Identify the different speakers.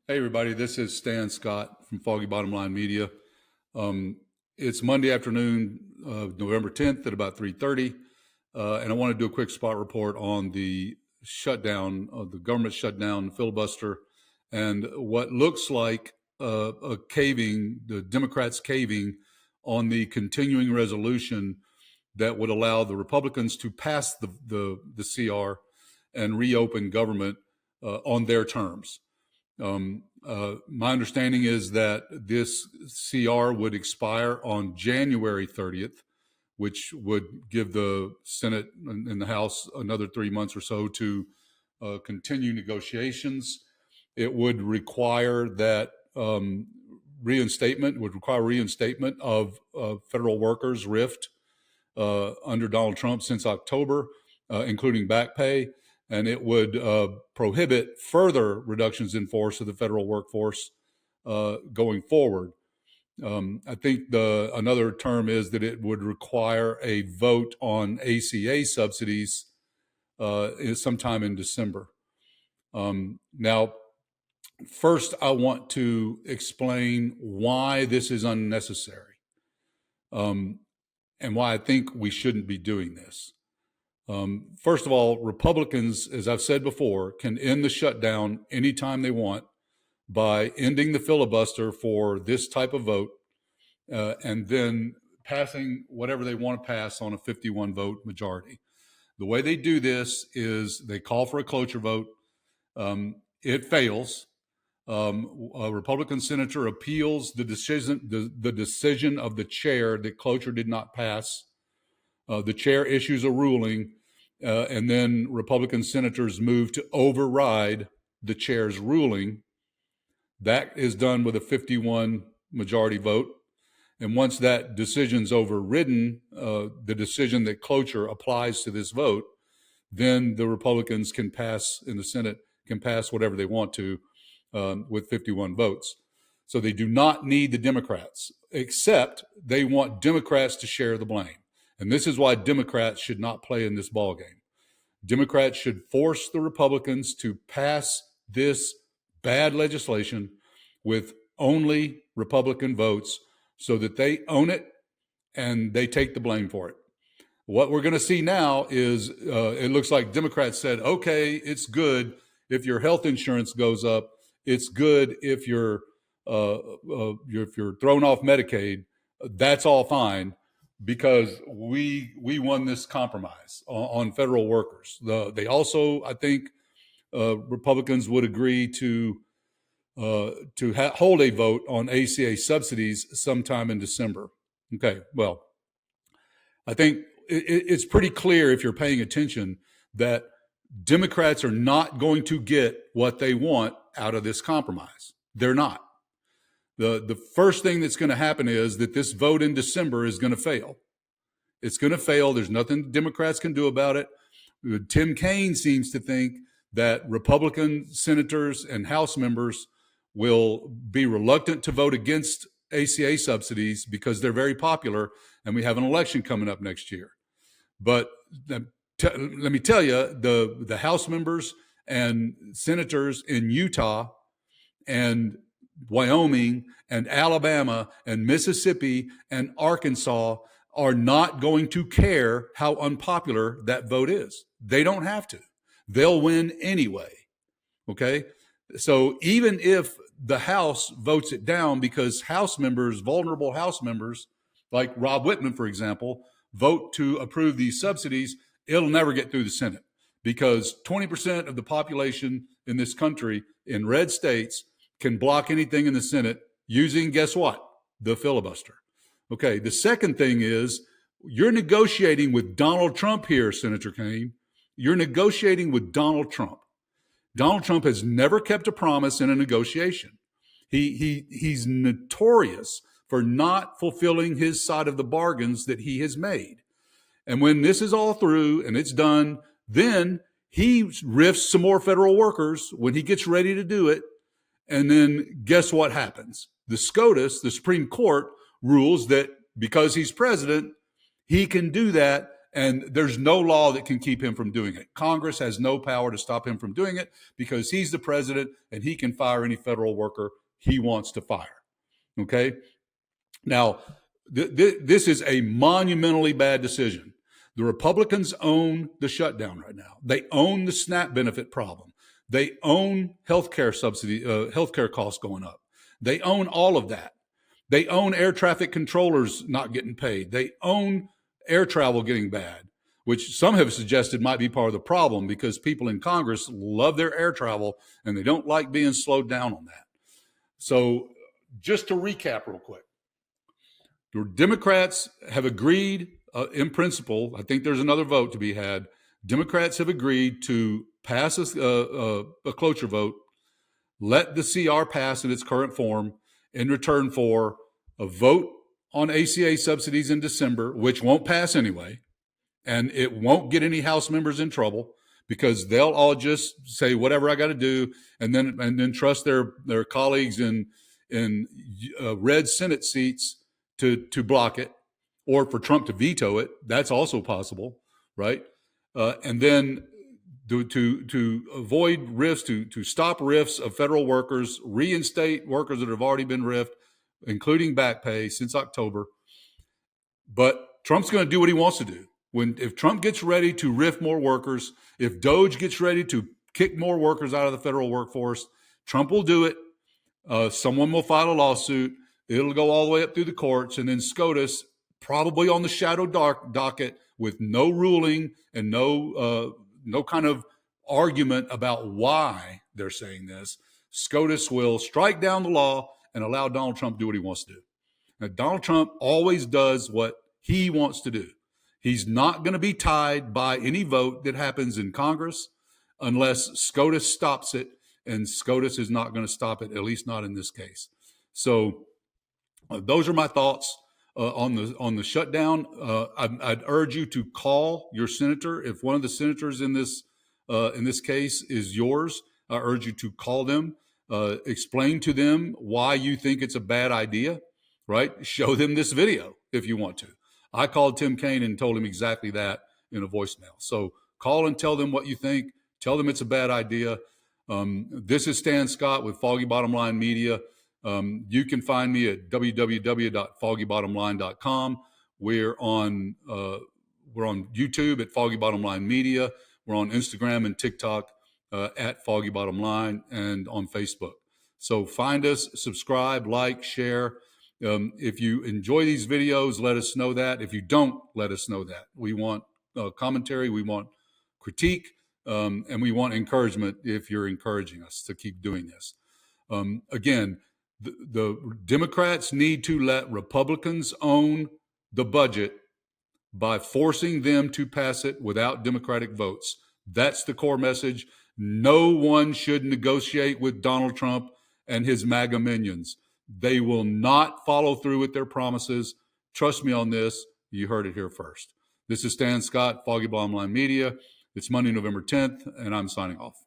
Speaker 1: Hey, everybody, this is Stan Scott from Foggy Bottom Line Media. It's Monday afternoon, November 10th at about 3:30, and I want to do a quick spot report on the shutdown, the government shutdown, filibuster, and what looks like a caving, the Democrats caving on the continuing resolution that would allow the Republicans to pass the CR and reopen government on their terms. My understanding is that this CR would expire on January 30th, which would give the Senate and the House another 3 months or so to continue negotiations. It would require that reinstatement of federal workers RIFT under Donald Trump since October, including back pay. And it would prohibit further reductions in force of the federal workforce going forward. I think another term is that it would require a vote on ACA subsidies sometime in December. Now, first, I want to explain why this is unnecessary and why I think we shouldn't be doing this. First of all, Republicans, as I've said before, can end the shutdown anytime they want by ending the filibuster for this type of vote and then passing whatever they want to pass on a 51 vote majority. The way they do this is they call for a cloture vote. It fails. A Republican senator appeals the decision of the chair that cloture did not pass. The chair issues a ruling. And then Republican senators move to override the chair's ruling. That is done with a 51 majority vote. And once that decision's overridden, the decision that cloture applies to this vote, then the Republicans can pass in the Senate, can pass whatever they want to with 51 votes. So they do not need the Democrats, except they want Democrats to share the blame. And this is why Democrats should not play in this ballgame. Democrats should force the Republicans to pass this bad legislation with only Republican votes so that they own it and they take the blame for it. What we're going to see now is it looks like Democrats said, okay, it's good if your health insurance goes up. It's good if you're thrown off Medicaid. That's all fine. Because we won this compromise on federal workers. They also, I think, Republicans would agree to hold a vote on ACA subsidies sometime in December. Okay, well, I think it's pretty clear if you're paying attention that Democrats are not going to get what they want out of this compromise. They're not. The first thing that's going to happen is that this vote in December is going to fail. It's going to fail. There's nothing Democrats can do about it. Tim Kaine seems to think that Republican senators and House members will be reluctant to vote against ACA subsidies because they're very popular and we have an election coming up next year. But let me tell you, the House members and senators in Utah and Wyoming and Alabama and Mississippi and Arkansas are not going to care how unpopular that vote is. They don't have to. They'll win anyway. Okay? So even if the House votes it down because House members, vulnerable House members, like Rob Whitman, for example, vote to approve these subsidies, it'll never get through the Senate because 20% of the population in this country in red states can block anything in the Senate using, guess what? The filibuster. Okay, the second thing is you're negotiating with Donald Trump here, Senator Kaine. You're negotiating with Donald Trump. Donald Trump has never kept a promise in a negotiation. He's notorious for not fulfilling his side of the bargains that he has made. And when this is all through and it's done, then he rifts some more federal workers when he gets ready to do it. And then guess what happens? The SCOTUS, the Supreme Court, rules that because he's president, he can do that And there's no law that can keep him from doing it. Congress has no power to stop him from doing it because he's the president and he can fire any federal worker he wants to fire. Okay? Now, this is a monumentally bad decision. The Republicans own the shutdown right now. They own the SNAP benefit problem. They own healthcare subsidy, healthcare costs going up. They own all of that. They own air traffic controllers not getting paid. They own air travel getting bad, which some have suggested might be part of the problem because people in Congress love their air travel and they don't like being slowed down on that. So just to recap real quick, the Democrats have agreed in principle. I think there's another vote to be had. Democrats have agreed to pass a cloture vote, let the CR pass in its current form in return for a vote on ACA subsidies in December, which won't pass anyway, and it won't get any House members in trouble because they'll all just say whatever I got to do, and then trust their colleagues in red Senate seats to block it, or for Trump to veto it. That's also possible, right? And then to avoid rifts, to stop rifts of federal workers, reinstate workers that have already been riffed, including back pay since October. But Trump's going to do what he wants to do. If Trump gets ready to rift more workers, if Doge gets ready to kick more workers out of the federal workforce, Trump will do it. Someone will file a lawsuit. It'll go all the way up through the courts, and then SCOTUS, probably on the shadow docket with no ruling and no kind of argument about why they're saying this, SCOTUS will strike down the law and allow Donald Trump to do what he wants to do. Now, Donald Trump always does what he wants to do. He's not going to be tied by any vote that happens in Congress unless SCOTUS stops it, and SCOTUS is not going to stop it, at least not in this case. So those are my thoughts on the shutdown. I'd urge you to call your senator. If one of the senators in this case is yours, I urge you to call them, explain to them why you think it's a bad idea, right? Show them this video if you want to. I called Tim Kaine and told him exactly that in a voicemail. So call and tell them what you think. Tell them it's a bad idea. This is Stan Scott with Foggy Bottom Line Media. You can find me at www.foggybottomline.com. We're on YouTube at Foggy Bottom Line Media. We're on Instagram and TikTok at Foggy Bottom Line, and on Facebook. So find us, subscribe, like, share. If you enjoy these videos, let us know that. If you don't, let us know that. We want commentary, we want critique, and we want encouragement if you're encouraging us to keep doing this. Again, the Democrats need to let Republicans own the budget by forcing them to pass it without Democratic votes. That's the core message. No one should negotiate with Donald Trump and his MAGA minions. They will not follow through with their promises. Trust me on this. You heard it here first. This is Stan Scott, Foggy Bottom Line Media. It's Monday, November 10th, and I'm signing off.